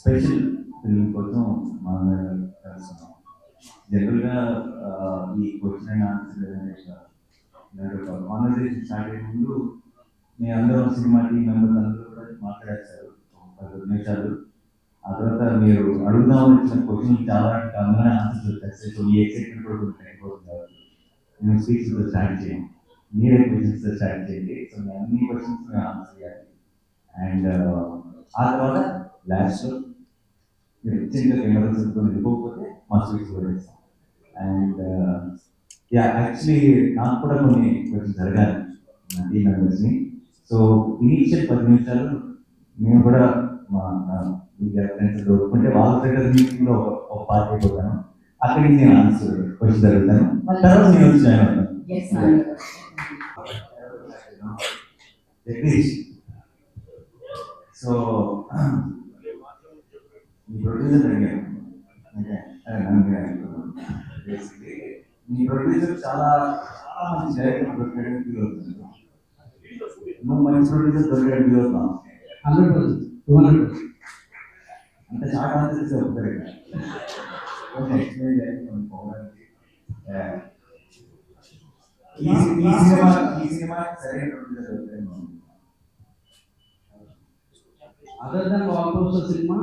Special film కోసం మనం కలుస్తున్నాం. జనరల్గా ఈ question and answer conversation start అయ్యే ముందు మీ అందరం సినిమా టీం మెంబర్స్ అందరూ కూడా మాట్లాడేస్తారు 10 నిమిషాలు. ఆ తర్వాత మీరు అడుగుదాం వచ్చిన క్వశ్చన్ చాలా అందరూ ఆన్సర్స్ వచ్చేస్తాయి. సో మీ ఎక్సైట్మెంట్ కూడా కొంచెం అయిపోతుంది కాబట్టి నేను స్పీచ్తో స్టార్ట్ చేయండి, మీరే క్వశ్చన్స్తో స్టార్ట్ చేయండి. సో నేను అన్ని క్వశ్చన్స్ ఆన్సర్ చేయాలి. అండ్ ఆ తర్వాత లాస్ట్లో మీరు చిన్న కెమెరా వెళ్ళిపోతే మా స్పీచ్ కూడా ఇస్తాం. అండ్ యాక్చువల్లీ నాకు కూడా కొన్ని క్వశ్చన్స్ అడగాలి నా టీం మెంబర్స్ని. సో ఇనీషియల్ 10 నిమిషాలు నేను కూడా మా ఫ్రెండ్స్ దొరుకుంటే వాళ్ళ దగ్గర మీటింగ్లో ఒక పార్ట్ అయిపోతాను. అక్కడి నుంచి నేను ఆన్సర్ క్వశ్చన్ అడుగుతాను, తర్వాత నేను వచ్చి జాయిన్ అవుతాను. జగదీష్, సో ప్రొడ్యూసర్ అడిగాను, మీ ప్రొడ్యూసర్ చాలా చాలా మంచి డైరెక్టర్ దొరికాడు ఫీల్ అవుతుంది. నువ్వు మంచి ప్రొడ్యూసర్ దొరికాడు ఫీల్ అవుతావు. 100%, 200%. అంటే షార్ట్ ఆన్సర్స్ ఒకసారి ఈ సినిమా సరైన ప్రొడ్యూసర్ దొరికాడు. అదర్ దాన్ వాల్పోస్టర్ సినిమా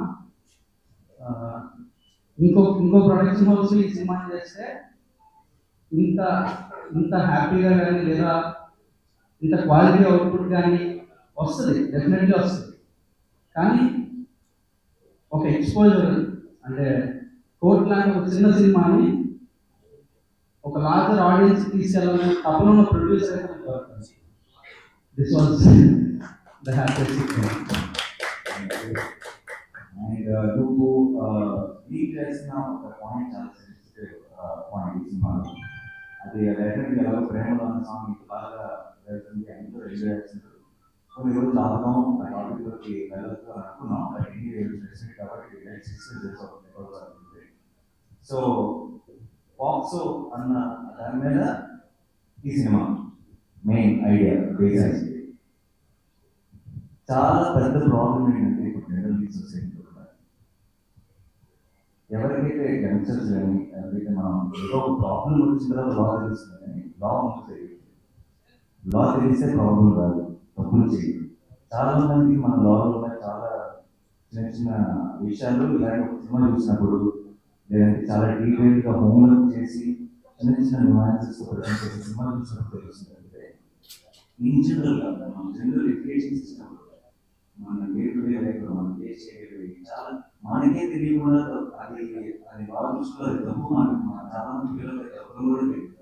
ఇంకో ప్రొడక్షన్ హౌస్ ఈ సినిమా చేస్తే ఇంత ఇంత హ్యాపీగా కానీ లేదా ఇంత క్వాలిటీ అవుట్పుట్ కానీ వస్తుంది, డెఫినెట్లీ వస్తుంది. కానీ ఒక ఎక్స్పోజర్ అంటే కోర్ట్ లాంటి ఒక చిన్న సినిమాని ఒక లార్జర్ ఆడియన్స్ తీసుకెళ్ళాలని తపన ఉన్న ప్రొడ్యూసర్ అయితే దొరుకుతుంది. This was the happiest thing. And నువ్వు లీడ్ చేసిన ఒక పాయింట్ చాలా సెన్సిటివ్ పాయింట్ ఈ సినిమాలో. అది డైరెక్ట్గా ఎలా ప్రేమలో అన్న సాంగ్ బాగా వెళ్తుంది, అందరూ ఎంజాయ్ చేస్తున్నారు. కొన్ని రోజులు ఆపడం ఆ టాపిక్లోకి వెళ్ళొద్దు అని అనుకున్నాం, బట్ ఎన్ని స్పెసిఫిక్ కాబట్టి సో పాక్సో అన్న దాని మీద ఈ సినిమా మెయిన్ ఐడియా బేస్ అయింది. చాలా పెద్ద ప్రాబ్లం ఏంటంటే ఇప్పుడు జనరల్ సొసైటీలో ఎవరికైతే యంగ్స్టర్స్ కానీ ఎవరైతే మనం ఏదో ఒక ప్రాబ్లం వచ్చిన తర్వాత లా తెలుస్తుంది, కానీ లా తెలియదు. లా తెలిస్తే ప్రాబ్లం రాదు, తప్పులు చేయదు. చాలా మంది మన లాలో చాలా చిన్న చిన్న విషయాలు ఇలాంటి ఒక సినిమా చూసినప్పుడు లేదంటే చాలా డీటెయిల్గా హోంవర్క్ చేసి చిన్న చిన్న న్యూయాన్సెస్ ప్రజెంట్ చేసి సినిమా చూసినప్పుడు తెలుస్తుంది. అంటే ఇన్ జనరల్గా మన జనరల్ ఎడ్యుకేషన్ సిస్టమ్ మన డే టు డే లైఫ్లో మనం ఫేస్ చేయగలిగే చాలా మనకే తెలియకుండా అది అది వాళ్ళ దృష్టిలో అది తప్పు. మనకు చాలా మంది పిల్లలకి తప్పు కూడా తెలియదు.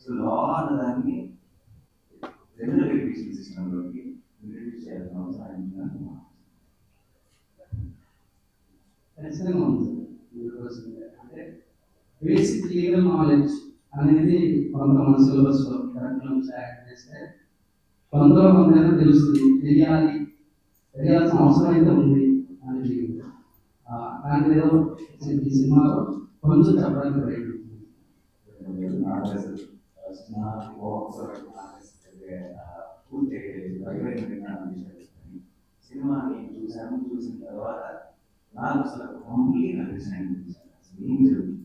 సో లా అన్న దాన్ని జనరల్ ఎడ్యుకేషన్ సిస్టంలోకి ఇంట్రడ్యూస్ చేయాల్సిన అవసరం ఖచ్చితంగా ఉంది. అంటే బేసిక్ లీగల్ నాలెడ్జ్ అనేది కొంతమంది సిలబస్లో కరెక్ట్ యాడ్ చేస్తే కొందరు కొందరైనా తెలుస్తుంది, తెలియాల్సిన అవసరం అయితే ఉంది అనేది. దానికి ఏదో ఈ సినిమాలో కొంచెం చెప్పడానికి ప్రయత్నం. సినిమాని చూసిన తర్వాత నాకు అసలు కంప్లీట్ అండర్స్టాండింగ్ ఏం జరుగుతుంది,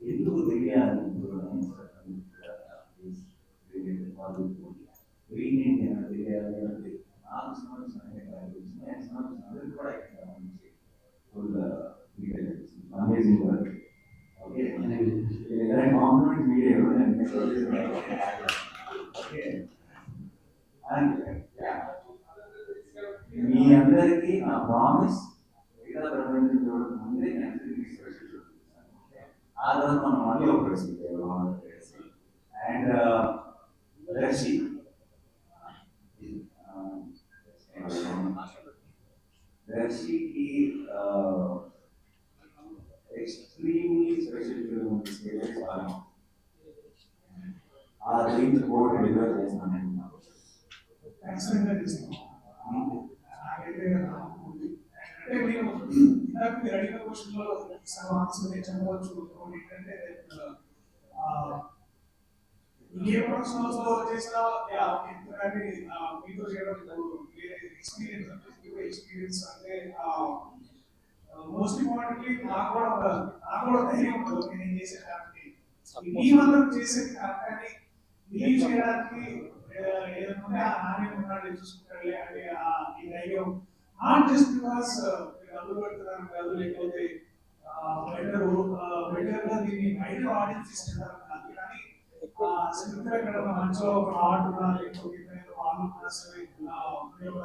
ఎందుకు తెలియాలి తెలియాలి అంటే నాకు సంబంధించిన amazing work. Okay, compliment video మీ అందరికీ నా ప్రామిస్ మిగతా ప్రపంచం చూడడం ముందే ఆ తర్వాత మనం మళ్ళీ ఒక and Rashi రషికి extremely special film ఆ రేంజ్ బోర్డు డెలివర్ చేస్తున్నాను. అడిగిన క్వశ్చన్లో ఆన్సర్ చెప్పవచ్చు. ఏంటంటే ఏ ప్రొఫెషనల్స్ లో చేసినా కానీ మీతో చేయడం ఎక్స్పీరియన్స్ అంటే మోస్ట్ ఇంపార్టెంట్లీ నాకు కూడా ధైర్యం ఉంటుంది నేను చేసే కాబట్టి మీ అందరం చేసే కానీ మీరు చేయడానికి ఏదైనా నాణ్యం ఉన్నాడు చూసుకుంటాడు అంటే ఈ ధైర్యం నాట్ జస్ట్ బికాస్ డబ్బులు పెడుతున్నారు కాదు లేకపోతే బెటర్ గా దీన్ని బయట ఆడియన్స్ ఇస్తున్నారు కాదు కానీ సింపుల్ ఇక్కడ మంచిగా ఒక ఆర్ట్ ఉన్నా లేకపోతే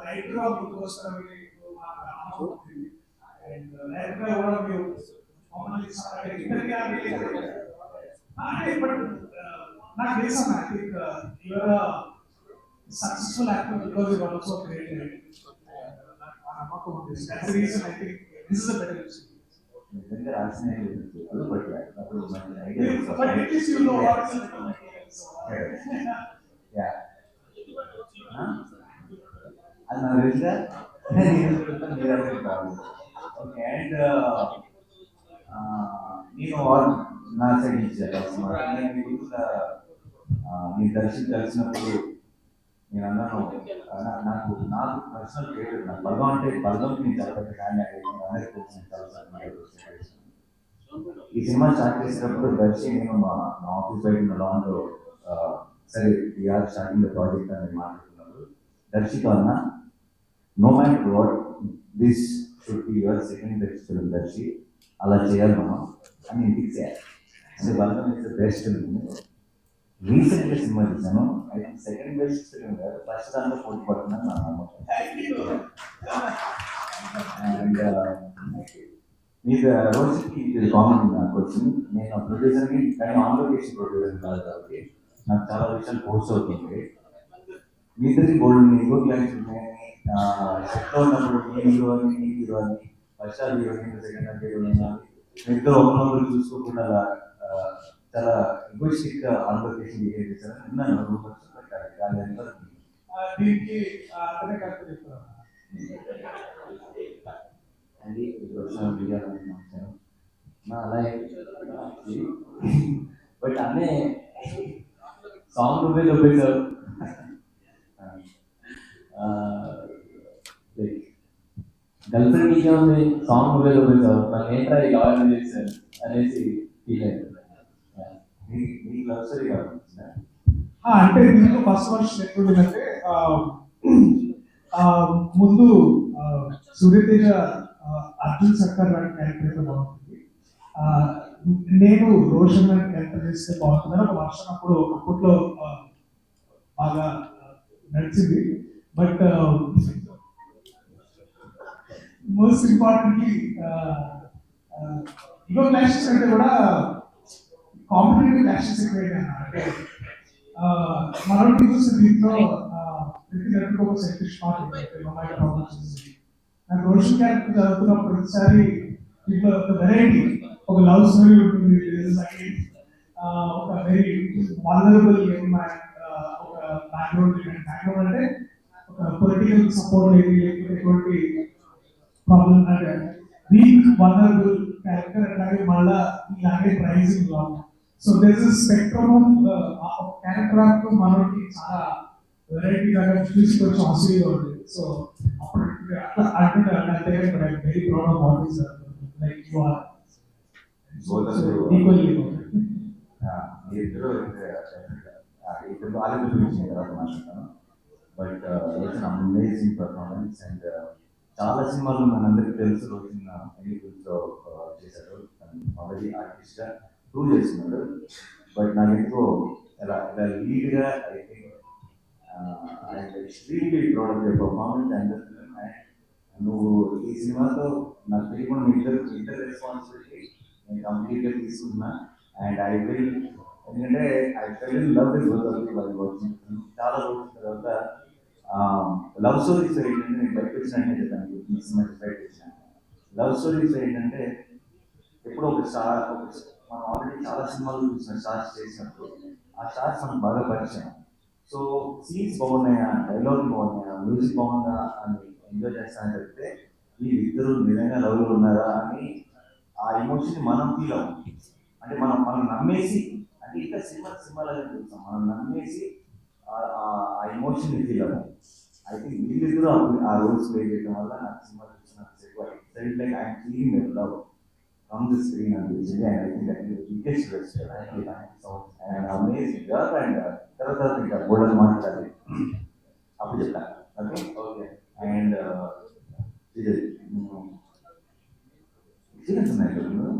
రైటర్ గా ముందుకు వస్తారు అండ్ రైటర్ గా కూడా మీరు మమ్మల్ని ఇద్దరికి అంటే బట్ నాకు తెలుసు I think your successful actor because you are also creative నమ్మకం ఉంది that's the reason I think this is a better experience నిజంగా రాసిన అది బట్ అప్పుడు మన idea but it is you know what yeah అది నాకు తెలుసా నేను ఓకే అండ్ నేను నా సైడ్ ఇచ్చాను నేను కలిసినప్పుడు నేను అన్నాను నాకు పర్సనల్ ఫేవరెట్ నాకు బలగం అంటే బలగంకి నేను చాలా పెద్ద ఫ్యాన్ ఈ సినిమా స్టార్ట్ చేసినప్పుడు దర్శి నేను మా ఆఫీస్ బయట ఉన్న లాన్లో సరే వీఆర్ స్టార్టింగ్ ద ప్రాజెక్ట్ అని మాట్లాడుతున్నప్పుడు దర్శితో అన్న no matter what this should be your second best film Darshi అలా చేయాలి మనం అని ఇంటికి చేయాలి so Balagam is the best film రీసెంట్గా సినిమా చూసాను అయితే సెకండ్ బెస్ట్ ఫిల్మ్ కాదు ఫస్ట్ దాంట్లో పోటీ పడుతున్నాను నా నమ్మకం అండ్ మీకు రోజుకి ఇది కామన్ క్వశ్చన్ నేను ప్రొడ్యూసర్ని కానీ ఆన్ లొకేషన్ ప్రొడ్యూసర్ కాదు కాబట్టి నాకు చాలా విషయాలు పోస్ట్ అవుతుంది మీ ఇద్దరికి గోల్డ్ హీరో క్లాస్ ఉన్నాయని సెట్లో ఉన్నప్పుడు మీ హీరో అని మీ హీరో అని first half hero second half hero అని మీ ఇద్దరు ఒకరినొకరు చూసుకోకుండా చాలా ఎగోయిస్టిక్ ఆన్ లొకేషన్ బిహేవ్ చేశారని విన్నాను దీనికి అతనే కరెక్ట్ చెప్తాను అది వీడియో నా అలాగే బట్ అన్నీ సాంగ్ నువ్వే చూపించావు గర్ల్ ఫ్రెండ్ నీకే ఉంది సాంగ్ నువ్వే చూపించావు నాకు ఏంట్రా ఈ ఆర్డర్ చేశాను అనేసి ఫీల్ అయింది మీకు లవ్ స్టోరీ కావాలి అంటే దీంట్లో ఫస్ట్ వర్షన్ ఎట్లుంటుందంటే ముందు సూర్యతేజ అర్జున్ సర్కార్ లాంటి క్యారెక్టర్ అయితే బాగుంటుంది నేను రోషన్ లాంటి క్యారెక్టర్ చేస్తే బాగుంటుందని ఒక వర్షన్ అప్పట్లో బాగా నడిచింది but most importantly ego clashes అంటే కూడా కాంపిటేటివ్ క్లాషెస్ ఎక్కువైనా అంటే మనోటి చూస్తే దీంట్లో ప్రతి ఒక సెల్ఫిష్ నాకు రోషన్ క్యారెక్టర్ చదువుతున్న ప్రతిసారి దీంట్లో ఒక వెరైటీ ఒక లవ్ స్టోరీ ఉంటుంది ఒక వెరీ వల్నరబుల్ ఒక బ్యాక్గ్రౌండ్ అంటే ఒక పొలిటికల్ సపోర్ట్ ఎటువంటి ప్రాబ్లం అంటే వీక్ వల్నరబుల్ క్యారెక్టర్ అలాగే మళ్ళా ఇలాగే praising so this is spectrum of character of మనోటి చాలా వెరైటీ లాగా తీసుకొచ్చి ఆశ్చర్యంగా ఉంది సో అప్పుడు అట్లా అంటే very proud of what is like you are equally ఇద్దరు వాళ్ళ గురించి తర్వాత మాట్లాడతాను బట్ రోజున అమేజింగ్ పర్ఫార్మెన్స్ అండ్ చాలా సినిమాలు మనందరికీ తెలుసు రోజున ఎన్ని గురించో చేశారు ఆల్రెడీ ఆర్టిస్ట్గా ప్రూవ్ చేస్తున్నాడు బట్ నాకు ఎంతో ఇలా ఇలా లీడ్గా I think and extremely proud of your performance and నువ్వు ఈ సినిమాతో నాకు తెలియకుండా ఇద్దరు రెస్పాన్సిబిలిటీ నేను కంప్లీట్గా తీసుకున్నా అండ్ ఐ విల్ ఎందుకంటే ఐ ఫెల్ లవ్ విత్ చాలా రోజుల తర్వాత లవ్ స్టోరీస్ ఏంటంటే నేను బయటకు వచ్చినట్టే చెప్పాను ఈ సినిమా బయటకు వచ్చినాను లవ్ స్టోరీస్ ఏంటంటే ఎప్పుడో ఒక స్టార్ మనం ఆల్రెడీ చాలా సినిమాలు చూసిన స్టార్స్ చేసినప్పుడు ఆ స్టార్స్ మనకు బాగా పరిచయం సో సీన్స్ బాగున్నాయా డైలాగ్ బాగున్నాయా మ్యూజిక్ బాగుందా అని ఎంజాయ్ చేస్తానని చెప్తే వీళ్ళిద్దరూ నిజంగా లవ్లో ఉన్నారా అని ఆ ఎమోషన్ మనం ఫీల్ అవుతుంది అంటే మనం నమ్మేసి, అంటే ఇంకా సినిమాలో చూస్తాం, మనం నమ్మేసి ఆ ఎమోషన్ ఫీల్ అవ్వాలి. ఐ థింక్ వీళ్ళిద్దరూ ఆ రోల్స్ ప్లే చేయడం వల్ల నాకు సినిమా చూసిన like I'm feeling love from the screen అనిపించింది. And I think that is biggest respect and amazing గా. అండ్ తర్వాత ఇంకా గోల్డెన్ మాట్లాడాలి అప్పుడు చెప్తా. Okay okay. అండ్ ఇది ఎక్స్పీరియన్స్ ఉన్నాయి కదా మీరు?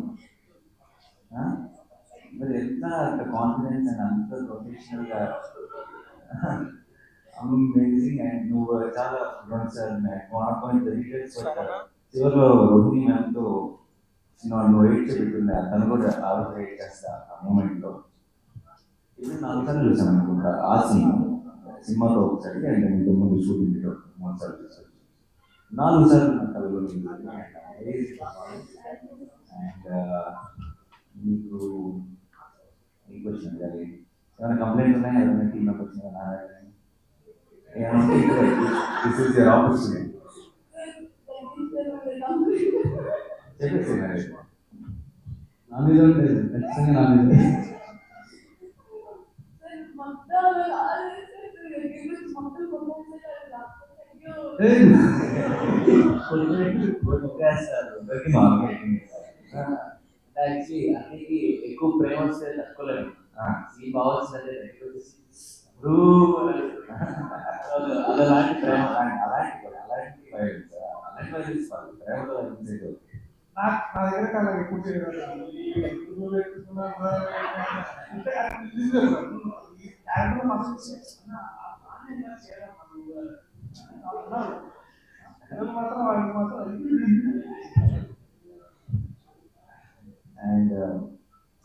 మరి ఎంత అంత కాన్ఫిడెన్స్ అండ్ అంత ప్రొఫెషనల్గా అమేజింగ్. అండ్ నువ్వు చాలా డీటెయిల్స్ చివరిలో రోహిణి మ్యామ్తో నువ్వు ఎయిట్ చెప్తుండే తను కూడా ఆవిడ ఎయిట్ చేస్తా ఆ మూమెంట్లో. ఇది 4 సార్లు చూసాను అనుకుంటా ఆ సినిమాతో ఒకసారి, అండ్ ఇంత ముందు షూటింగ్లో 3 సార్లు చూసాను. 4 సార్లు నా కళలో అండ్ మీకు ఈ క్వశ్చన్ అడగాలి. ఏమైనా కంప్లైంట్ ఉన్నాయా? ఏమైనా టీమ్ మెంబర్స్ ఏమంటే దిస్ ఇస్ యువర్ ఆపర్చునిటీ. చెప్పేసి నా మీద ఉంటుంది, ఖచ్చితంగా నా మీద. యాక్చువల్లీ అన్నికి ఎక్కువ ప్రేమ వస్తే తట్టుకోలేము. సీన్ బాగా వచ్చిందంటే అలాంటి ప్రేమ, నా దగ్గర చాలా ఎక్కువ చేయగలరు. అండ్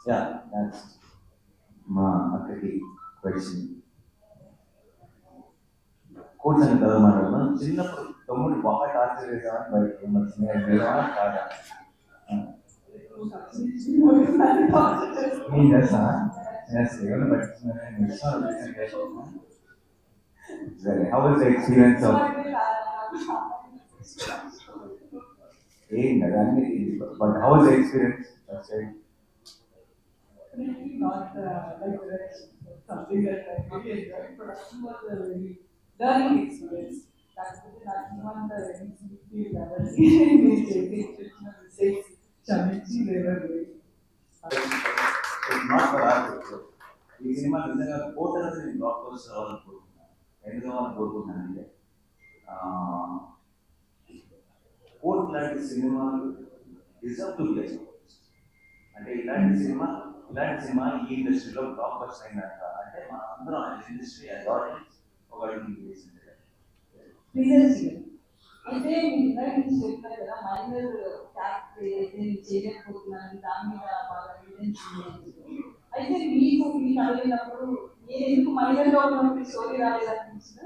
యా దట్స్ మా అక్కకి క్వశ్చన్. కోర్స్ అని కదా మాట్లాడదాం. చిన్నప్పుడు తమ్ముడు బాగా టార్చర్ చేసామని బయట కాదా నేను చేస్తా ఏమైనా పట్టించుకున్నా. సరే, how was the experience of ఏం కదా అన్ని, but how was the experience first time? Not like the rest, something that I really enjoyed. Production was a very learning experience. That's not the very simply level. Mistakes, challenging level. Not for our. ఈ సినిమా నిజంగా portal నేను blockbuster అవ్వాలనుకుంటున్నాను. ఎందుకు అవ్వాలనుకుంటున్నానంటే court లాంటి సినిమాలు deserve to place. అంటే ఇలాంటి సినిమా ఈ ఇండస్ట్రీలో బ్లాక్ బస్టర్ అయినాక అంటే మన అందరం ఇండస్ట్రీ ఒక అడుగు వేసింది. అయితే మీరు చెప్పారు కదా, మైనర్ క్యారెక్టర్ అయితే చేయలేకపోతున్నాను, దాని మీద బాగా అయితే మీకు అడిగినప్పుడు నేను ఎందుకు మైనర్లో ఉన్నప్పుడు స్టోరీ రాలేదనిపించిన?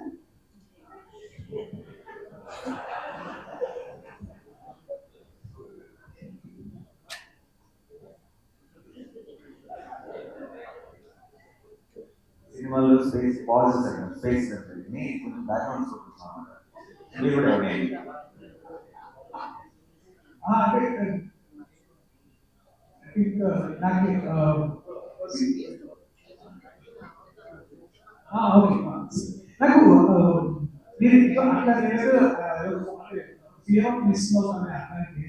సినిమాలో స్పేస్ పాజెస్ అంటారు, స్పేస్ అంటారు, కొంచెం బ్యాక్గ్రౌండ్ చూపిస్తాను. మీరు కూడా అంటే నాకు నేను అట్లా లేదు. ఫియర్ ఆఫ్ మిస్లో అనే అర్థానికి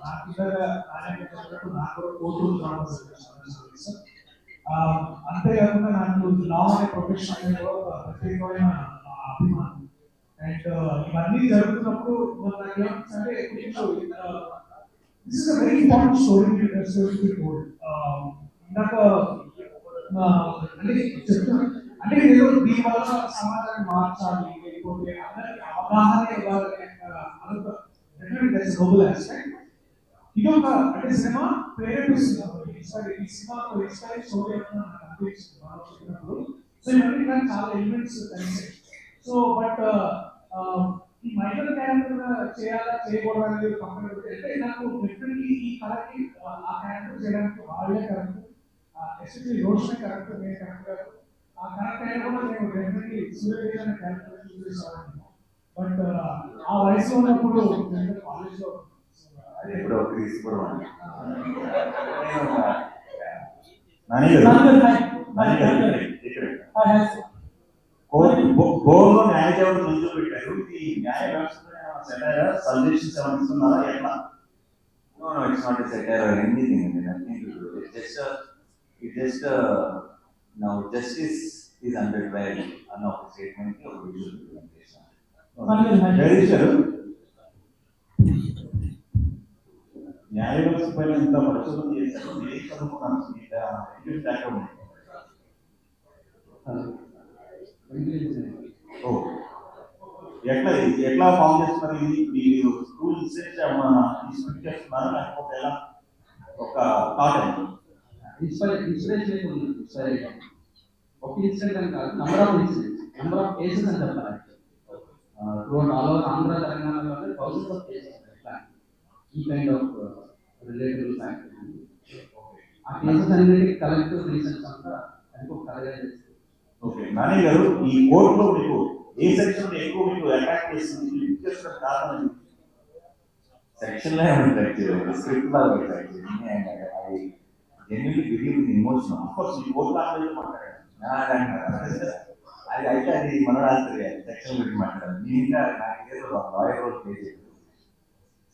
నాకు నాకు కోర్టు అంతేకాకుండా నాకు లా అనే ప్రొఫెషన్ ప్రత్యేకమైన అభిమానం. అండ్ ఇవన్నీ జరుగుతున్నప్పుడు నాకు ఏమంటే this is a very important story told. ఇందాక అంటే చెప్తున్నా, అంటే నేను దీని వల్ల సమాజాన్ని మార్చాలి, లేకపోతే అందరికి అవగాహన ఇవ్వాలి అదొక గ్లోబల్ ఆస్పెక్ట్. ఇది ఒక అంటే సినిమా ప్రేరేపిస్తుంది. ఈ సినిమా ఇన్స్పైర్ స్టోరీ అనిపించినప్పుడు సో ఇవన్నీ నాకు చాలా ఎలిమెంట్స్ కలిసాయి. సో బట్ ఈ మైనర్ క్యారెక్టర్ చేయకూడదు అనేది కంపెనీ అంటే నాకు డెఫినెట్లీ ఈ కళకి ఆ క్యారెక్టర్ చేయడానికి వాళ్ళే కరెక్ట్, ఎస్పెషల్లీ రోషన్ కరెక్టర్, నేను కరెక్ట్. ఆ కరెక్ట్ అయినా కూడా నేను డెఫినెట్లీ సూర్య అనే క్యారెక్టర్ చూస్ చేసేవాడిని. బట్ ఆ వయసులో ఉన్నప్పుడు కాలేజ్లో అది ఎప్పుడో తీసుకున్నాను. నాని గారు, నాని గారు, ఇక్కడ బోర్డులో న్యాయ దేవత ముందు పెట్టారు. ఇది న్యాయ వ్యవస్థ సజెషన్స్ ఏమైనా ఇస్తున్నారా ఎట్లా? No, no, it's not a satire or anything. I mean, nothing to do. It's just now justice is under trial. An of statement of visual representation. Very sure. న్యాయ వ్యవస్థ పైన ఇంత పరిశోధన చేశారు. నేను చదువుకున్నాను. English background. ఓ, ఎట్లా ఫామ్ చేస్తున్నారు? ఇది మీరు స్కూల్ ఇన్స్టిట్యూట్ చేస్తున్నారు లేకపోతే ఎలా? ఒక థాట్ ఇన్స్పిరేషన్ ఉంది. ఒక ఇన్సిడెంట్ అని కాదు, నెంబర్ ఆఫ్ కేసెస్ అని చెప్పాలి. ఆల్ ఓవర్ ఆంధ్ర తెలంగాణలో థౌసండ్స్ ఆఫ్ కేసెస్ ఈ కైండ్ ఆఫ్ రిలేటబుల్ ఫ్యాక్ట్. ఆ కేసెస్ అన్నిటికీ కలెక్టివ్ రీసెర్చ్ అంతా అది ఒక కథగా చేస్తుంది. ఓకే, నాని గారు, ఈ కోర్టులో మీకు ఏ సెక్షన్ ఎక్కువ మీకు అటాక్ చేస్తుంది? కారణం సెక్షన్ లో అటాక్ చేయలేదు, స్క్రిప్ట్ లాగా అటాక్ చేసింది. అది genuinely believe in emotion. Of course ఈ కోర్టు లాంగ్వేజ్ మాట్లాడారు, అది అయితే అది మన రాత్రి సెక్షన్ గురించి మాట్లాడారు. నేను ఇంకా నాకు ఏదో లాయర్ రోల్ ప్లే చేయలేదు.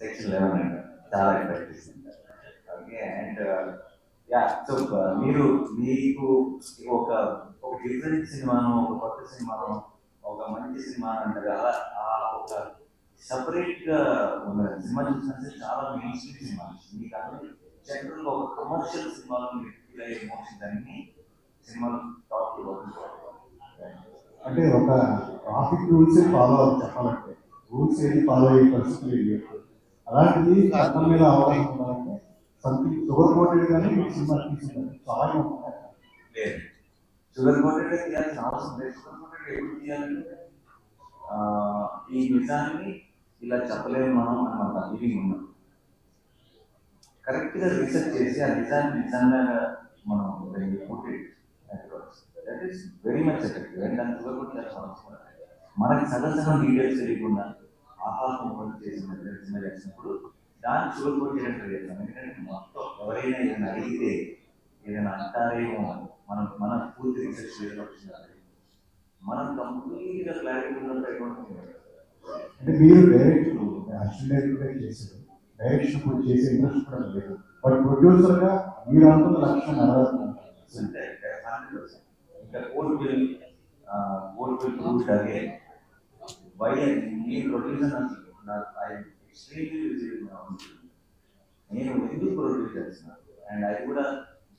సెక్షన్ 11 అంటే చాలా అటాక్ చేసింది. ఓకే, అండ్ యా, సో మీకు ఒక డిఫరెంట్ సినిమాను, ఒక కొత్త సినిమాను, ఒక మంచి సినిమా అంటారు కదా, ఆ ఒక సపరేట్ గా ఉన్న సినిమా చూసినట్టు చాలా మెయిన్ స్ట్రీమ్ సినిమా. మీకు అంటే జనరల్ ఒక కమర్షియల్ సినిమాలో మీరు ఎమోషన్స్ అన్ని సినిమాలు టాప్ అంటే ఒక ట్రాఫిక్ రూల్స్ ఫాలో చెప్పాలంటే రూల్స్ ఏది ఫాలో అయ్యే పరిస్థితి లేదు. అలాంటిది చట్టం మీద అవగాహన ఉండాలంటే సంథింగ్ షుగర్ కోటెడ్ కానీ సినిమా తీసుకుంటారు చాలా లేదు. షుగర్ కోటెడ్ తీయాల్సిన అవసరం లేదు. షుగర్ కోటెడ్ ఎప్పుడు తీయాలంటే ఈ నిజాన్ని ఇలా చెప్పలేము మనం అన్నమాట. ఇది ఉన్నాం కరెక్ట్ గా రీసెర్చ్ చేసి ఆ నిజాన్ని నిజంగా మనం that is very much effective. And దాన్ని షుగర్ కోట్ చేయాల్సిన అవసరం మనకి సగం డీటెయిల్స్ తెలియకుండా ఆహ్లాదం చేసిన చేసినప్పుడు దాన్ని షుగర్ కోట్ చేయడం ట్రై చేస్తాం. ఎందుకంటే మొత్తం ఎవరైనా ఏదైనా అడిగితే ఏదైనా అంటారేమో మన పూర్తి రీసెర్చ్ చేయడం మనం కంప్లీట్గా క్లారిటీ ఉన్నట్టు. అంటే మీరు డైరెక్షన్ అసిస్టెంట్ చేశారు, డైరెక్షన్ కూడా చేసే ఇంట్రెస్ట్ కూడా లేదు, బట్ ప్రొడ్యూసర్ గా మీరు అనుకున్న లక్ష్యం నెరవేరుతున్నారు. ఇంకా court will prove it again. Why నేను ప్రొడ్యూసర్ నేను ఎందుకు ప్రొడ్యూస్ చేస్తున్నాను? అండ్ అది కూడా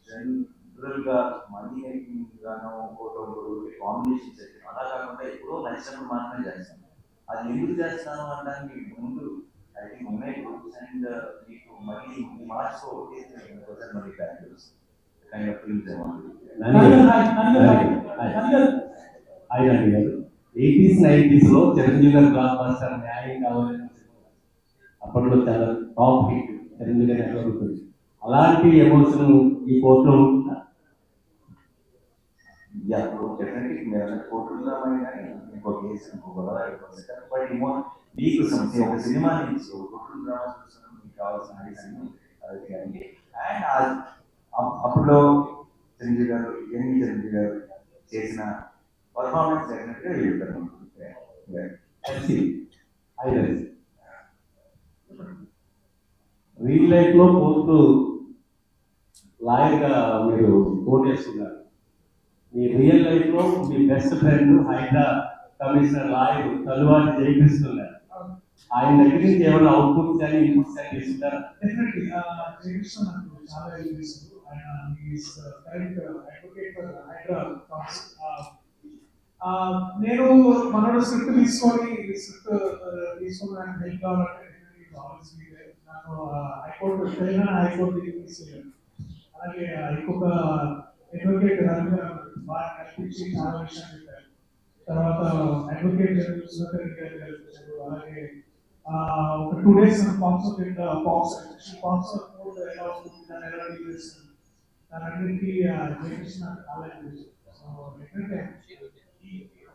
జనరల్ గా మనీ మేకింగ్ గాను ఫోటోలు కాంబినేషన్ చేస్తాను. అలా కాకుండా ఎప్పుడో నచ్చినప్పుడు మాత్రమే చేస్తాను. అది ఎందుకు చేస్తాను అనడానికి ముందు ఐ థింక్ ఉన్నాయి గ్రూప్స్. అండ్ మీకు మళ్ళీ మార్చ్ మళ్ళీ బ్యాక్స్ కైండ్ ఆఫ్ ఫిల్మ్స్ ఏమన్నా 80s 90s లో చిరంజీవి గారు బ్లాక్ బస్టర్ న్యాయం కావాలని అప్పట్లో చాలా టాప్ హిట్ చిరంజీవి గారు జరుగుతుంది. అలాంటి ఎమోషన్ ఈ కోర్టులో ఉంటుందా? డెఫినెట్లీ మీరు కోర్టున్నామని కానీ ఇంకో కేసు ఇంకో గొడవ బట్ మీకు సమస్య ఒక సినిమా నుంచి ఒక కోర్టు డ్రామా చూస్తున్నాం, మీకు కావాల్సిన అడిగి అది. అండ్ అప్పుడు చిరంజీవి గారు చేసిన పర్ఫార్మెన్స్ డెఫినెట్గా వెళ్తాను. రియల్ లైఫ్ లో కోర్టు లాయర్ గా మీరు కోర్టు చేస్తున్నారు. మీ రియల్ లైఫ్ లో మీ బెస్ట్ ఫ్రెండ్ హైదరా కమిషనర్ లాయర్ తలువాటి చేయిస్తున్నారు. ఆయన దగ్గర నుంచి ఏమైనా అవుట్పుట్స్ కానీ ఇన్పుట్స్ కానీ తీసుకుంటారా? డెఫినెట్లీ జయకృష్ణ నాకు చాలా హెల్ప్ చేశారు. ఆయన is current advocate for Hydraa cos. నేను మనోడు స్క్రిప్ట్ తీసుకొని ఆయన హెల్ప్ కావాలంటే నాకు హైకోర్టు తెలంగాణ హైకోర్టు తీసుకెళ్ళాను. అలాగే ఇంకొక అడ్వకేట్ బాగా కల్పించి చాలా విషయాలు చెప్పారు. తర్వాత అడ్వకేట్ సుధాకర్ గారు కల్పించారు. అలాగే ఒక 2 days ఫార్మ్స్ కోర్టు ఎలా ఉంటుంది, దాన్ని ఎలా డీల్ చేస్తుంది, దాని అన్నింటికీ జయకృష్ణ చాలా చేశారు. So definitely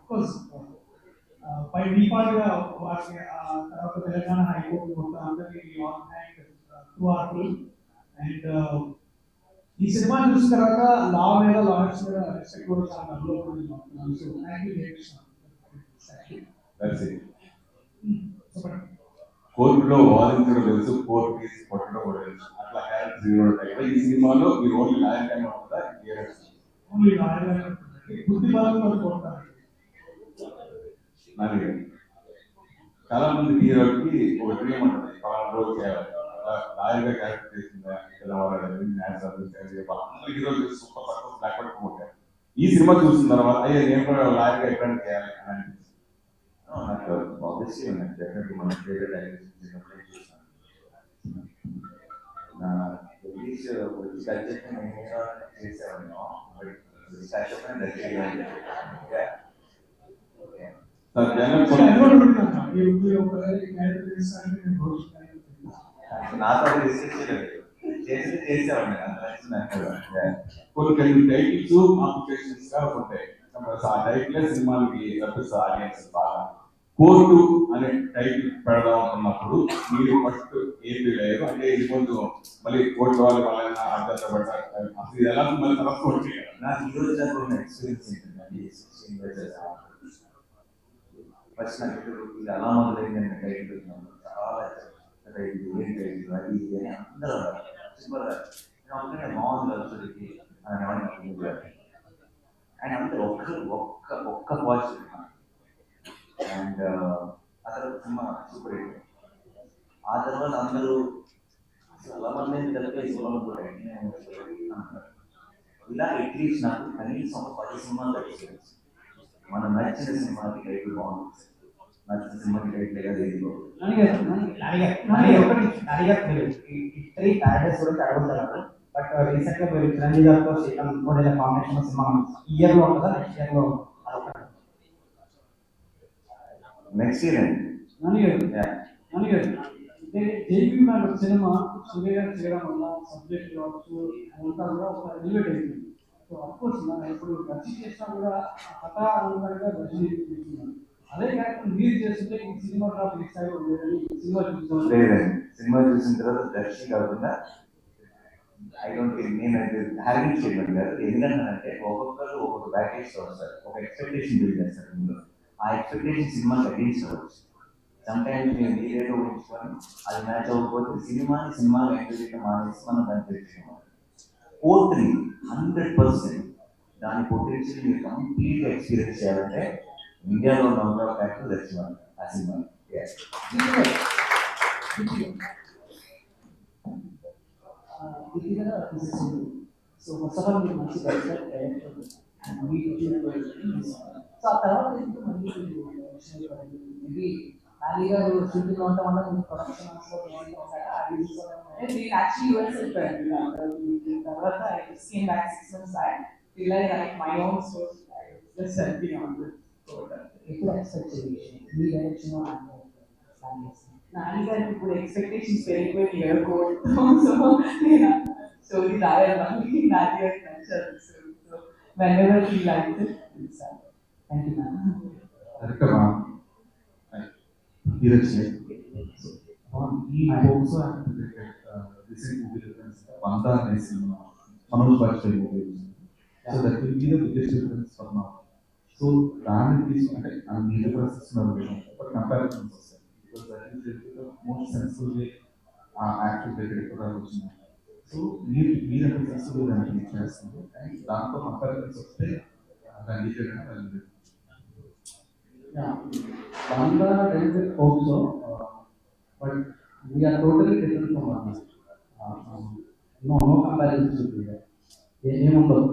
course by default గా వారికి తర్వాత తెలంగాణ హైకోర్టు మొత్తం అందరికీ on hand through our team. And ఈ సినిమా చూసిన తర్వాత లా మీద లాయర్స్ మీద రెస్పెక్ట్ కూడా చాలా డెవలప్ అవుతుంది. So thank you very much. కోర్టులో వాదించడం తెలుసు, కోర్టు కేసు కొట్టడం కూడా తెలుసు. అట్లా క్యారెక్టర్ ఈ సినిమాలో మీరు ఓన్లీ లాయర్ గానే ఉంటుందా? ఓన్లీ లాయర్ బుద్ధి బలంతో కొడతారు. నాకు చాలా మంది హీరోకి ఒక డ్రీమ్ ఉంటుంది, పలానా రోజు చేయాలి, లాయర్ గా క్యారెక్టర్ చేసిందా అందరు హీరోలు సూపర్ సక్సెస్ బ్లాక్ పట్టుకుంటారు. ఈ సినిమా చూసిన తర్వాత అయ్యే నేను కూడా లాయర్ గా ఎప్పుడైనా చేయాలి అని అనిపిస్తుంది. నాకు ఆబ్వియస్లీ నాకు డెఫినెట్లీ మన ఫేవరెట్ యాక్టర్స్ నా ఇంగ్లీష్ కల్చర్ నేను చేసేవాడిని నాతో డిస్కస్ చేసేవాడిని. కొన్ని టైటిల్స్ కాంప్లికేషన్స్ గా ఉంటాయి. ఆ టైటిల్ సినిమాకి తప్పిస్తుంది ఆడియన్స్ బాగా. కోర్టు అనే టైటిల్ పెడదాం అనుకున్నప్పుడు మీరు ఫస్ట్ ఏం ఫీల్ అయ్యారు? అంటే ఇది కొంచెం మళ్ళీ కోర్టు వాళ్ళు వాళ్ళైనా అర్థం పడ్డారు, అసలు ఎలా మళ్ళీ తర్వాత కోర్టు నాకు ఈ రోజు దాకా ఉన్న ఎక్స్పీరియన్స్ ఏంటంటే 16 years ఫస్ట్ నాకు ఇది ఎలా మొదలైంది టైటిల్ చాలా టైటిల్ ఏం టైటిల్ అది ఇది అని అందరూ సింపుల్గా బాగుంది అసలుకి అని అండ్ అందరూ ఒక్క పాజిటివ్ అండ్ ఆ తర్వాత సినిమా సూపర్ హిట్. ఆ తర్వాత అందరూ చాలా మంది కలిపి ఇలా అట్లీస్ట్ నాకు కనీసం ఒక 10 సినిమాలు ఎక్స్పీరియన్స్. మనం నచ్చిన సినిమాకి టైటిల్ బాగుంటుంది, నచ్చిన సినిమాకి టైటిల్ కదా ఇది అడుగుతున్నారు. బట్ రీసెంట్ గా మీరు చిరంజీవి గారితో శ్రీకాంత్ కూడా కాంబినేషన్ సినిమా ఇయర్ లో ఉంటుందా, నెక్స్ట్ ఇయర్ లో? నెక్స్ట్ ఇయర్ అండి. అంటే జేపీ మ్యాన్ సినిమా సూర్య గారు చేయడం వల్ల సబ్జెక్ట్ కావచ్చు అంతా కూడా ఒక ఎలివేట్ అయిపోయింది. సో అఫ్కోర్స్ ఇప్పుడు రచన చేసినా కూడా కథారంగా రచన చేస్తున్నాను. అదే క్యారెక్టర్ మీరు చేస్తుంటే ఈ సినిమా డ్రాప్ ఈ స్థాయిలో ఉండేది. సినిమా చూస్తాం లేదండి, సినిమా చూసిన తర్వాత దర్శి కాకుండా ఐ డోంట్ థింక్ నేను హ్యావింగ్ స్టేట్మెంట్ కాదు. ఎందుకంటే ఒక్కొక్కరు ఒక్కొక్క ప్యాకేజ్ వస్తారు, ఒక ఎక్స్పెక్టేషన్ బిల్డ్ చేస్తారు. ముందు ఆ ఎక్స్పెక్టేషన్ సినిమాకి అగేన్స్ట్ అవ్వచ్చు. సమ్టైమ్స్ మేము ఏదైతే ఊహించుకొని అది మ్యాచ్ అవ్వకపోతే సినిమా ఎంజాయ్ చేయడం మానేసి మనం దాన్ని తెచ్చుకున్నాం. కోర్టుని 100% దాని పొటెన్షియల్ మీరు కంప్లీట్గా ఎక్స్పీరియన్స్ చేయాలంటే ఇండియాలో ఉన్న ఒక ఫ్యాక్టర్ దర్శనం ఆ cinema. So first of all మీరు మంచి సో ఆ తర్వాత ఇది నాని గారు షూటింగ్ ఉండటం వల్ల మీకు ప్రొడక్షన్ నేను యాక్చువల్లీ యూఎస్ వెళ్ళిపోయాను. తర్వాత I just came back 6 months back. Realized like my own source. Just helping on this. ఎప్పుడు ఎక్స్పెక్ట్ చేయాలి మీ డైరెక్షన్ నాని గారికి ఇప్పుడు ఎక్స్పెక్టేషన్స్ పెరిగిపోయి ఎయిర్పోర్ట్ సో ఇది రాయాలి నాని గారికి నచ్చారు. So whenever he likes it, it's thank you ma'am. ఈ also recent movie difference Vanda అనే సినిమా Manoj Bajpayee movie. So that will be the biggest difference for now. So దాన్ని తీసుకుంటే మీ డిఫరెన్సెస్ బట్ కంపారిజన్స్ వస్తాయి. Because that is the most sensible way ఆ active దగ్గర కూడా వచ్చింది. సో మీరు సెన్సిబుల్ దాన్ని చేస్తుంది అండ్ దాంతో కంపారిజన్స్ వస్తే దాన్ని చేయడం Vanda did it also, but we are totally different from Vanda. No comparison should be there. ఏముండదు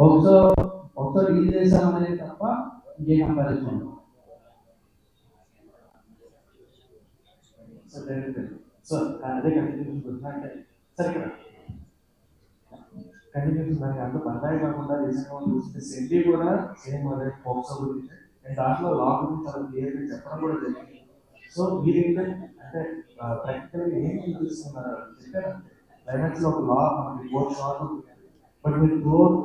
ఒకసో డీల్ చేసామనేది తప్ప ఇంకే కంపారిజన్ ఉండదు. సో అదే కంటిన్యూషన్ అంటే సరే ఇక్కడ కంటిన్యూషన్ దానికి అంత బందాయి కాకుండా రీసెంట్గా చూస్తే సెల్లి కూడా సేమ్ అదే ఫోక్స్ గురించి అండ్ దాంట్లో లా గురించి చాలా క్లియర్గా చెప్పడం కూడా జరిగింది. సో మీరు ఏంటంటే అంటే ప్రాక్టికల్గా ఏం చూపిస్తున్నారు చెప్పారు క్లైమాక్స్ లో ఒక లా మనకి కోర్ట్ షార్ట్ ఉంటుంది, బట్ మీరు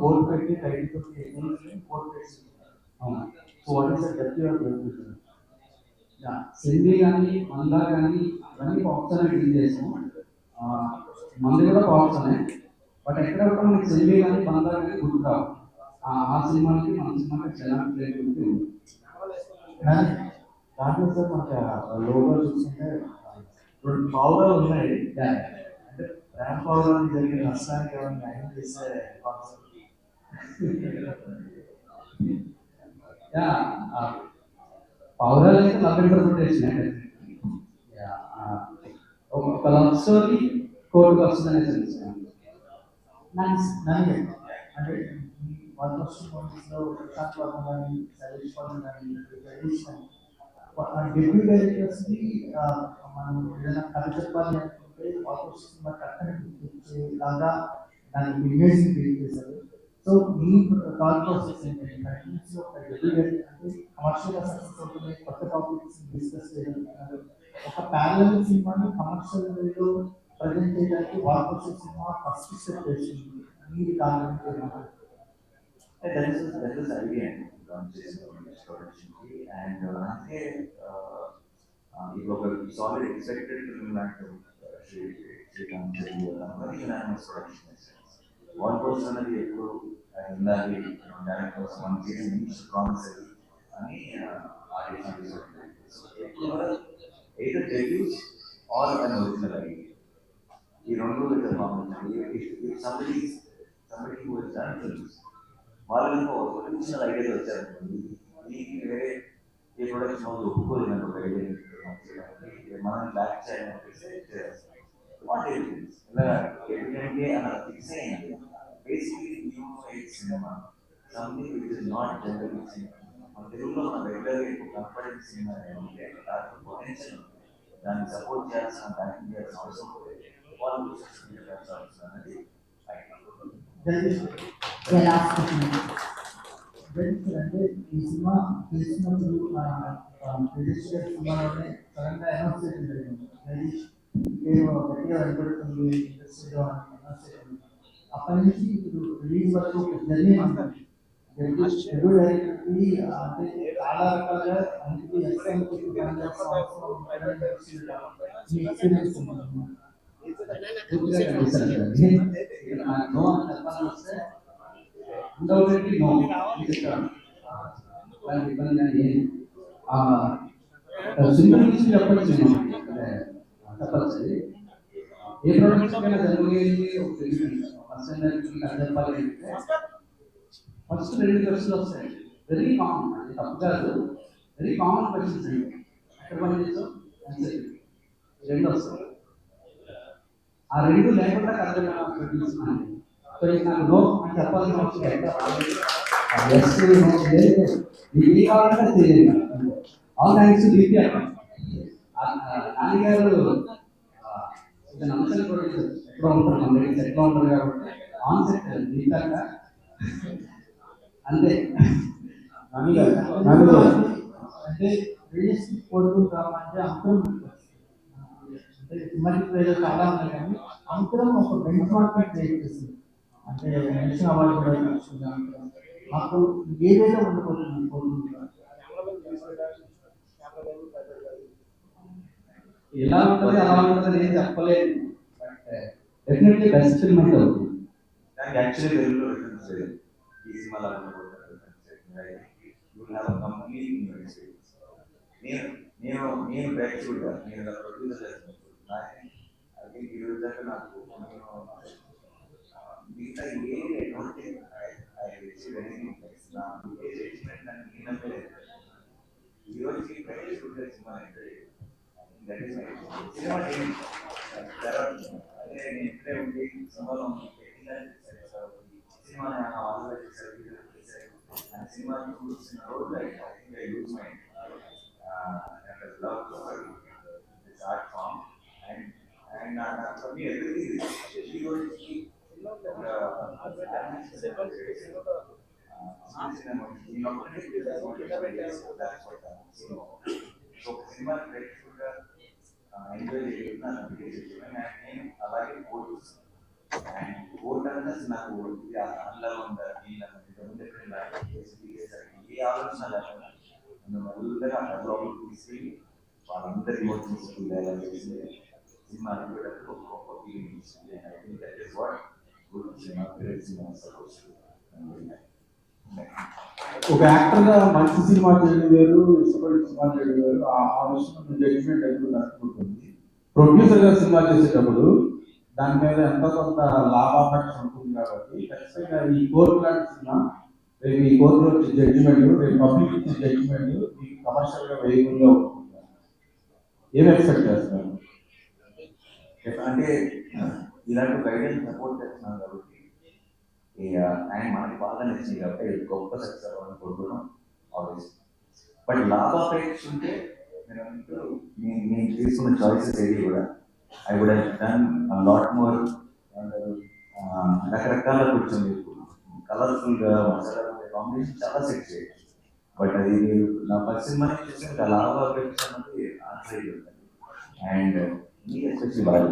కోర్ట్ పెట్టి టైటిల్ కోర్ట్ పెట్టి so what is the depth your producer? Selvi కానీ మందా కానీ అవన్నీ పాప్స్ అనే డీల్ చేసాము. మంది కూడా పాప్స్ అనే బట్ ఎక్కడ కూడా మనకి సెల్వి కానీ బందా కానీ గుర్తురావు. ఆ సినిమాకి మన సినిమాకి చాలా క్రియేటివిటీ ఉంది. దాంట్లో సార్ మనకి లోగో చూస్తుంటే రెండు పావురాలు ఉన్నాయి. అంటే ప్రేమ పావురానికి జరిగిన నష్టానికి ఏమైనా న్యాయం చేసే కాన్సెప్ట్. పౌరాలు అయితే లవ్ ఇంటర్ప్రిటేషన్. ఒక లవ్ స్టోరీ కోర్టుకు వస్తుందనే తెలుసు. అంటే వాళ్ళ ప్రశాంత్ వర్మ కానీ శైలేష్ వర్మ కానీ డిప్యూటీ డైరెక్టర్స్కి మనం ఏదైనా కథ చెప్పాలి అనుకుంటే వాళ్ళ కథని గుర్తించేలాగా దానికి ఇమేజ్ని క్రియేట్ చేశారు. సో ఈ థాట్ ప్రాసెస్ ఏంటంటే కంటిన్యూస్లీ ఒక డెబ్యూ అంటే కమర్షియల్గా సక్సెస్ అవుతుంది, కొత్త టాపిక్స్ డిస్కస్ చేయగలుగుతున్నారు. ఒక ప్యారలల్ సినిమాని కమర్షియల్ వేలో ప్రజెంట్ చేయడానికి వార్త సినిమా ఫస్ట్ స్టెప్ వేస్తుంది. మీరు దాని గురించి that is idea launch చేసిన అండ్ అంటే ఇది ఒక సాలిడ్ ఎక్స్పెక్టెడ్ ఫిల్మ్ లాంటి శ్రీకాంత్ వన్ పర్సన్ అనేది ఎప్పుడు ఉండాలి డైరెక్టర్స్ వన్ చేసి ప్రామిస్ అని either debuts or an original idea. ఈ రెండు విధంగా combination. somebody who has done films వాళ్ళకు ఒరిజినల్ ఐడియాలు వచ్చారనుకోండి, దీనికి వేరే ఏ ప్రొడక్షన్ వాళ్ళు ఒప్పుకోలేదండి. ఒక ఐడియా మనం బ్యాక్ చేయాలంటే ఇలా ఎవిడెంటే అలా ఫిక్స్ అయ్యింది. Basically new age cinema something which is not general cinema. మన తెలుగులో మన రెగ్యులర్గా ఎక్కువ కనపడే సినిమా ఏమంటే దానికి పొటెన్షియల్ దాన్ని సపోర్ట్ చేయాల్సిన బ్యాకింగ్ చేయాల్సిన అవసరం వాళ్ళు అనేది అంటే ఈ సినిమా చేసినప్పుడు సినిమాలోనే సడన్గా అనౌన్స్ చేయడం జరిగింది. గట్టిగా వెనపడుతుంది ఇండస్ట్రీలో అనౌన్స్ చేయడం. అప్పటి నుంచి ఇప్పుడు రిలీజ్ వరకు జర్నీ ఉంటుంది. తెలుగు డైరెక్టర్కి అంటే చాలా రకాలుగా అందుకే ఎక్స్పీరియన్స్ ఉంటుంది. undoubtedly no. సింపుల్ నుంచి చెప్పచ్చు. చెప్పచ్చు ఏ ప్రొడక్ట్స్ కైనా జనరల్గా చెప్పాలి అంటే ఫస్ట్ 2 క్వశ్చన్లు వస్తాయి. వెరీ కామన్, అది తప్పు కాదు, వెరీ కామన్ క్వశ్చన్స్ అండి. ఎక్కడ పని చేస్తాం రెండు వస్తాయి. ఆ రెండు లేకుండా కరెక్ట్గా సో నాకు నో అని చెప్పాల్సిన అవసరం ఏ కావాలంటే చేయండి. ఆల్ థ్యాంక్స్ టు దీప్తి అక్క. నాన్నగారు నమ్మకం ప్రొడ్యూసర్ ఎక్కడ ఉంటారు, మన దగ్గర సెట్లో ఉంటారు కాబట్టి ఆన్ సెట్ దీప్తి అక్క అంతే. అంటే రియలిస్టిక్ కోరుకుని కావాలంటే అంతరం అంటే సినిమాటిక్ ట్రైలర్ చాలా ఉన్నాయి, కానీ అంతరం ఒక బెంచ్ మార్క్ క్రియేట్ చేస్తుంది. అంటే నేషనల్ అవార్డు కూడా వచ్చింది. అంతరం మాకు ఏదైనా ఉండబోతుంది కోరుకుంటున్నాను. ఎలా ఉంటుంది అలా ఉంటుంది ఏం చెప్పలేదు. బట్ డెఫినెట్లీ బెస్ట్ ఫిల్మ్ అయితే అవుతుంది. దానికి యాక్చువల్లీ తెలుగులో రిఫరెన్స్ లేదు. ఈ సినిమాలో కంప్లీట్ న్యూ ఎక్స్పీరియన్స్. నేను ప్రేక్షకుడుగా నేను ప్రొడ్యూసర్ చేస్తున్నాను. అది ఈ రోజు దాకా నాకు మిగతా ఏ don't think I receive anything like నా ఏ జడ్జ్మెంట్ నన్ను నేనలేదు. ఈ రోజుకి ప్రేక్షకుడుగా సినిమా అంటే దట్ ఈస్ మై సినిమా టీమ్. అదే నేను ఇక్కడే ఉండి సినిమాలో సినిమా సినిమా చూసిన రోజు I use my love for this art form and for me everything is especially going to keep so cinema practically enjoy చేస్తున్నాను. నేను అలాగే కోర్స్ అండ్ కోర్ట్ అనేది నాకు అందులో ఉండాలి ఏ ఆలోచన లేకుండా మెల్లగా లోపల తీసుకెళ్ళి వాళ్ళందరి ఇమోషన్స్ చేసి సినిమా ఒక ఫీలింగ్ ఇస్తుంది. I think that is what good cinema, great cinema suppose. ఒక యాక్టర్ గా మంచి సినిమా చేయడం వేరు, ఇష్టపడి సినిమా చేయడం వేరు. ఆ విషయంలో జడ్జిమెంట్ ఎప్పుడు నడుచుకుంటుంది. ప్రొడ్యూసర్ గా సినిమా చేసేటప్పుడు దాని మీద ఎంత కొంత లాభాపేక్ష ఉంటుంది కాబట్టి ఖచ్చితంగా ఈ కోర్టు లాంటి సినిమా రేపు ఈ కోర్టులో వచ్చే జడ్జిమెంట్, రేపు పబ్లిక్ ఇచ్చే జడ్జిమెంట్ మీకు కమర్షియల్ గా వేయకుండా ఉంటుంది. ఏం ఎక్స్పెక్ట్ చేస్తున్నారు? అంటే ఇలాంటి గైడెన్స్ సపోర్ట్ చేస్తున్నాను కాబట్టి ఆయన మనకి బాగా నచ్చింది కాబట్టి గొప్ప సక్సెస్ అవ్వాలని కోరుకున్నాం ఆల్వేస్. బట్ లాభాపేక్ష ఉంటే నేను తీసుకున్న చాయిసెస్ ఏది కూడా I would have done lot more. రకరకాల కూర్చొని కలర్ఫుల్గా మసాలా కాంబినేషన్ చాలా సెట్ చేయొచ్చు. బట్ అది నా ఫస్ట్ సినిమా చూస్తే లాభాపేక్ష అన్నది ఆన్సర్ ఉంటుంది. అండ్ మీ ఎస్పెషల్లీ బాగా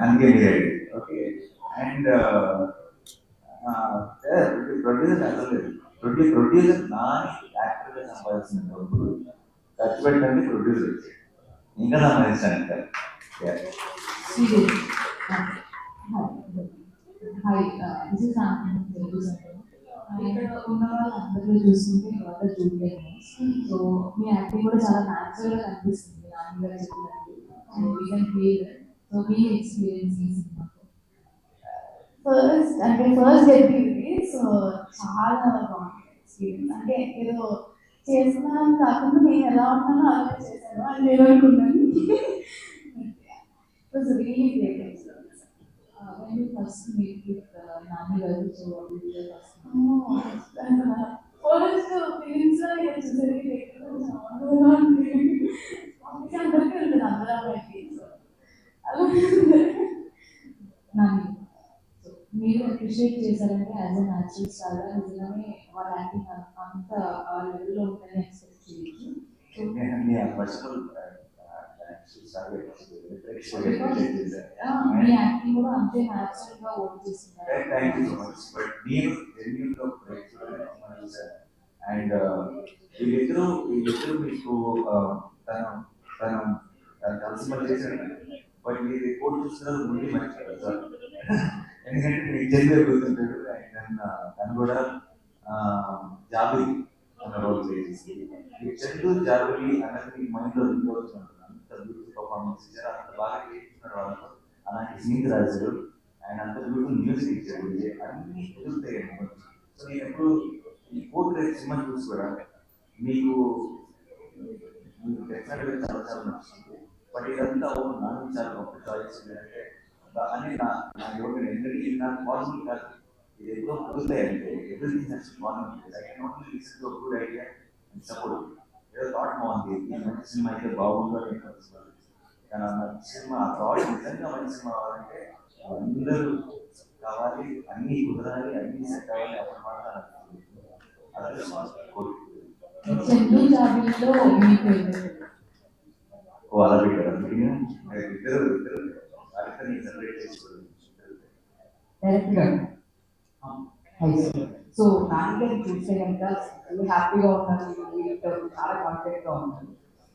అందుకే మీరు ఓకే. అండ్ ప్రొడ్యూసర్ అసలు ప్రొడ్యూసర్ నా యాక్టర్గా సంపాదించిన డబ్బులు ఖర్చు పెట్టండి ప్రొడ్యూసర్ ఇంకా సంపాదిస్తాను sir. Hi, this is Telugu centre. ఇక్కడ ఉన్న వాళ్ళందరూ చూస్తుంటే వాళ్ళ జూనియర్. సో మీ యాక్టింగ్ కూడా చాలా న్యాచురల్గా కనిపిస్తుంది నాన్నగారు చెప్పినట్టు. So we can feel. So me experience ఈ సినిమాతో ఫస్ట్ డెబ్యూటీ. సో చాలా బాగుంది ఎక్స్పీరియన్స్. అంటే ఏదో చేస్తున్నాను కాకుండా నేను ఎలా ఉన్నానో అలా చేశాను అని నేను అనుకున్నాను. It was really great experience. when you first meet with Nani Garu, so what did you first first feelings లో నేను చూసేది అందరికీ ఉంటుంది అందరూ అబ్బాయికి. అలా Nani? So మీరు అప్రిషియేట్ చేశారంటే యాజ్ అ న్యాచురల్ స్టార్గా నిజంగానే వాళ్ళ యాక్టింగ్ అంత ఆ లెవెల్లో ఉందని ఎక్స్పెక్ట్ చేయొచ్చు. మీ యాక్టింగ్ కూడా అంతే న్యాచురల్ గా వర్క్ చేస్తున్నారు. Thank you so much. But నేను జెన్యూన్గా అండ్ వీళ్ళిద్దరూ మీకు తను కలిసి మళ్ళీ చేశారు. బట్ మీరు రిపోర్ట్ చూస్తున్నారు ముందు మంచి సార్. ఎందుకంటే మీకు జెన్యూన్ గుర్తుంటాడు. అండ్ తను కూడా జాబిలి అన్న రోల్ చేసి చందు జాబిలి అన్నది మీకు మైండ్లో రిపోర్ట్ ఉంటుంది. అంత బ్యూటిఫుల్ పర్ఫార్మెన్స్ ఇచ్చారు, అంత బాగా చేస్తున్నారు వాళ్ళతో. అలాంటి సీన్స్ రాశారు అండ్ అంత బ్యూటిఫుల్ మ్యూజిక్ ఇచ్చారు. అన్ని కుదురుతాయి. సో నేను ఎప్పుడు ఈ పోర్ట్రేట్ సినిమా చూసి కూడా మీకు డెఫినెట్గా చాలా చాలా నచ్చుతుంది. బట్ ఇదంతా నాకు చాలా గొప్ప చాయిస్ అంటే అని నా యోగ ఎందుకంటే నాకు పాసిబుల్ కాదు. ఇది ఎప్పుడో కుదురుతాయి అంటే everything has possible. I can not listen to a good idea and support. ఏదో థాట్ బాగుంది, ఈ మంచి సినిమా అయితే బాగుందో నేను తెలుసుకోవాలి. కానీ ఆ మంచి సినిమా ఆ థాట్ నిజంగా మంచి సినిమా అవ్వాలంటే అందరూ కావాలి, అన్నీ కుదరాలి, అన్నీ సెట్ అవ్వాలి. అప్పుడు మాత్రం చందు జాబిలిలో మీ ఫేవరెట్? అలా పెట్టారు. ఇద్దరు వాళ్ళని సెపరేట్ చేసుకోవాలి. సో నాన్నగారు చూస్తే కనుక హ్యాపీగా ఉన్నారు, చాలా కాన్ఫిడెంట్ గా ఉన్నారు.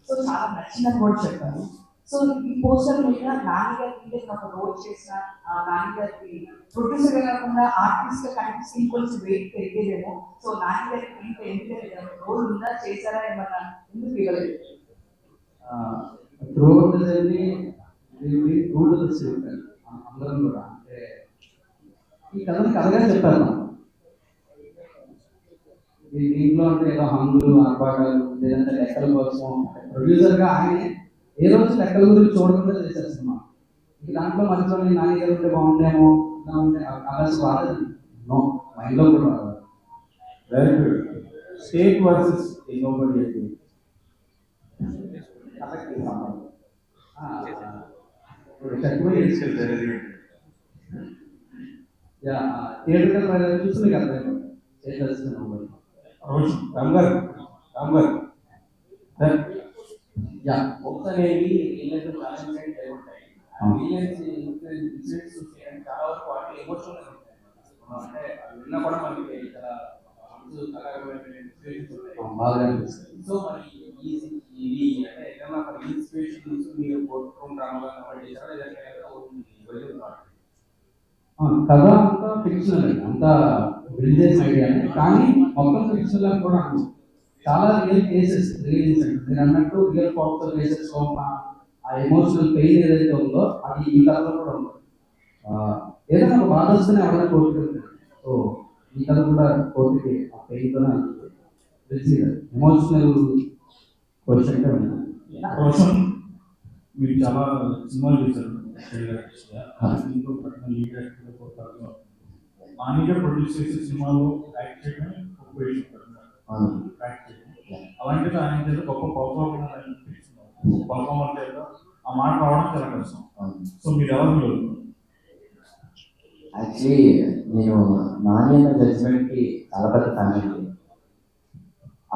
సో చాలా నచ్చిందని కూడా చెప్పారు. సో ఈ పోస్టర్ మీద నాన్నగారికి ఒక రోల్ చేసిన నాన్నగారికి ప్రొడ్యూసర్ గా కాకుండా ఆర్టిస్ట్ గా కనిపిస్తే ఇంకొంచెం వెయిట్ పెరిగేదేమో. సో నాన్నగారికి ఇంకా ఎందుకంటే రోల్ ఉందా, చేశారా, ఏమన్నా ఎందుకు ఇవ్వలేదు? throughout the journey we will go to the script అందరం కూడా అంటే ఈ కథగా చెప్పారు. దీంట్లో అంటే ఏదో హంగులు ఆర్పాటాలు లేదంటే లెక్కల కోసం ప్రొడ్యూసర్ గా ఆయన ఏ రోజు లెక్కల గురించి చూడకుండా చేశారు సినిమా. దాంట్లో మధ్యలో నాని గారు ఉంటే బాగుండేమో, ఇలా ఉంటే అవకాశం రాలేదు. నో, మైండ్ లో కూడా రాలేదు. స్టేట్ వర్సెస్ నోబడీ థియేటర్ ప్రజలు చూసి మీకు అర్థమైపోతుంది. బుక్స్ అనేవి వీళ్ళకి బ్యాలెన్స్ అయితే ఉంటాయి. వీళ్ళకి ఇన్సిడెంట్స్ చాలా వరకు వాటి ఎమోషనల్ ఉంటాయి. అంటే విన్నా కూడా మనకి చాలా బాగా అనిపిస్తుంది. సో మరి ఇది అంటే ఏదైనా ఇన్స్పిరేషన్ మీరు కోరుకుంటాము చేశారా లేదంటే కథ అంతా ఫిక్షనల్ అండి, అంతా బిల్డ్ చేసిన ఐడియానే, కానీ మొత్తం ఫిక్షనల్ అని కూడా అన్నాం. చాలా రియల్ కేసెస్ రిలీజ్ చేశాడు. నేను అన్నట్టు రియల్ పాపులర్ కేసెస్ లో ఉన్న ఆ ఎమోషనల్ పెయిన్ ఏదైతే ఉందో అది ఈ కథలో కూడా ఉంది. ఏదైనా ఒక బాధ వస్తేనే ఎవరైనా కోరుకుంటుంది. సో ఈ కథ కూడా కోర్టుకి ఆ పెయిన్తోనే తెలిసి ఎమోషనల్ క్వశ్చన్ రోషన్ మీరు చాలా సినిమాలు చేశారు. నానిగా ప్రొడ్యూస్ చేసే సినిమాలో యాక్ట్ చేయడం గొప్ప విషయం. యాక్ట్ చేయడం అలాంటిది ఆయన చేత గొప్ప పర్ఫార్మర్ చేత ఆ మాట రావడం చాలా కష్టం. సో మీరు ఎలా ఫీల్ అవుతున్నారు? యాక్చువల్లీ నేను నాణ్యమైన జడ్జ్మెంట్కి చాలా పెద్ద ఫ్యాన్ అండి.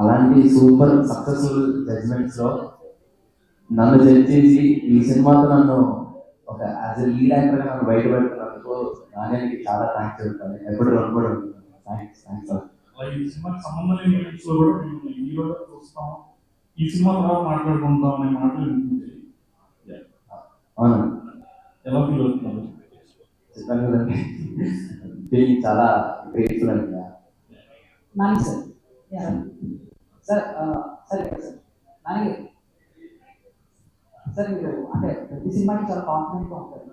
అలాంటి సూపర్ సక్సెస్ఫుల్ జడ్జ్మెంట్స్లో నన్ను జడ్జ్ చేసి ఈ సినిమాతో నన్ను ఒక యాజ్ ఎ లీడ్ యాక్టర్గా నన్ను బయటపెడుతున్నందుకు నాణ్యానికి చాలా థ్యాంక్స్ చెప్తాను. ఎప్పుడు రన్ కూడా థ్యాంక్స్. ఈ సినిమాకి సంబంధం లేని ఈవెంట్స్లో కూడా మేము హీరోగా చూస్తాం, ఈ సినిమా తర్వాత మాట్లాడుకుంటాం అనే మాటలు వినిపించాయి. అవును, ఎలా ఫీల్ అవుతున్నారు? చెప్పాను కదండి, ఫీలింగ్ చాలా గ్రేట్ఫుల్ అండి. Nani sir sir sir Nani sir మీరు అంటే ప్రతి సినిమాకి చాలా కాన్ఫిడెంట్గా ఉంటారు.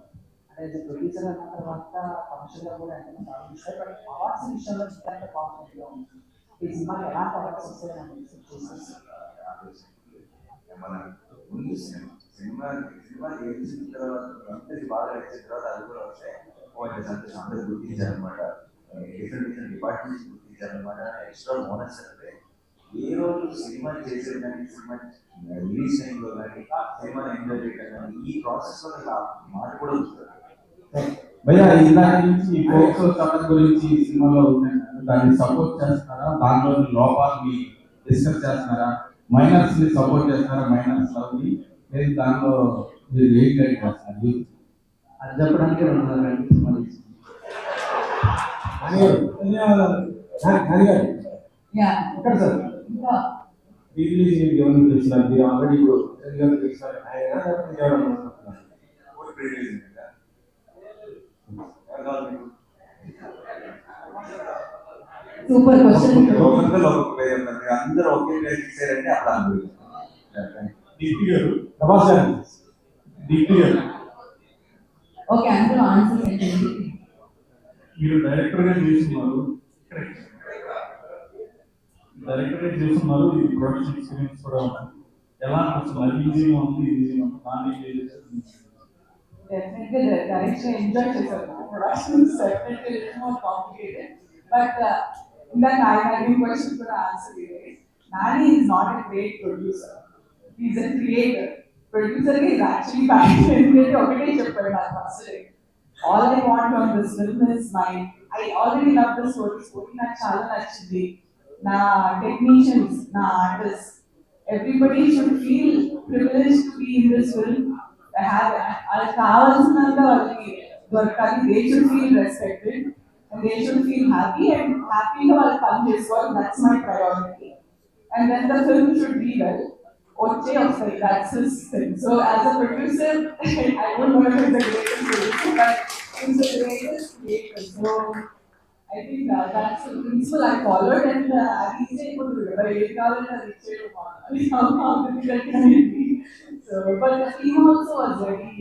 అంటే ప్రొడ్యూసర్ అన్న తర్వాత కమర్షియల్గా కూడా ఎంతో సాధిస్తారు. బట్ అవార్డ్స్ విషయంలో ఎంత కాన్ఫిడెంట్గా ఉంటుంది? ఈ సినిమాకి ఎలాంటి అవార్డ్స్ వస్తాయని ఎక్స్పెక్ట్ చేస్తారు? సినిమా చేసిన తర్వాత అందరికి బాగా నచ్చిన తర్వాత అది కూడా వస్తే సంతోషం, అందరూ గుర్తించారనమాట. డిఫరెంట్ డిపార్ట్మెంట్స్ గుర్తించారనమాట. ఎక్స్ట్రా బోనస్ అంటే ఏ రోజు సినిమా చేసేది కానీ, సినిమా రిలీజ్ టైంలో కానీ, సినిమాని ఎంజాయ్ చేయడం కానీ, ఈ ప్రాసెస్లో మాట కూడా వస్తుంది. భయ్యా ఇందాక నుంచి ఈ ఫోక్సో చట్టం గురించి సినిమాలో దాన్ని సపోర్ట్ చేస్తున్నారా? దానిలో లోపాలని డిస్కస్ చేస్తున్నారా? మైనర్స్ ని సపోర్ట్ చేస్తున్నారా? మైనర్స్ లవ్ని లేదు దానిలో మీరు ఏం గైడ్ చేస్తున్నారు? అది చెప్పడానికి 2.5 గంటలు సినిమా ఇక్కడ సార్ ఇంకా రిలీజ్ ఏమైనా చేస్తున్నారు? మీరు ఆల్రెడీ ఇప్పుడు చేస్తారు సూపర్ క్వశ్చన్. అందరూ ఒకే ప్లేస్ ఇచ్చారంటే అప్పుడు అనుభవం. ఓకే, అందులో ఆన్సర్ ఏంటండి? మీరు డైరెక్టర్గా చేస్తున్నారు, ఈ ప్రొడక్షన్ ఎక్స్పీరియన్స్ కూడా ఎలా అనిపిస్తుంది? ఈజీగా ఉంది, Definitely the direction enjoy చేశాను. Production is definitely a little more complicated, but in that I had question for answer here. Nani is not a great producer. He is a creator. Producer is actually bad. Okay, చెప్పారు నాకు first. All I want from this film is I already love the story. నాకు చాలా నచ్చింది. నా technicians, నా artists, everybody should feel privileged to be in this film. వాళ్ళకి కావాల్సినంత వాళ్ళకి దొరకాలి. They should feel respected and they should feel happy and హ్యాపీగా వాళ్ళు పని చేసుకోవాలి. That's my priority. And then the film should be well. వచ్చే వస్తాయి, that's his thing. So as a producer I don't know if it's the greatest producer, but it's the greatest creator. So I think that's the principle I followed, and అది easy అయిపోతుంది కదా, ఏది కావాలంటే అది ఇచ్చేయడం. So, but the team also was very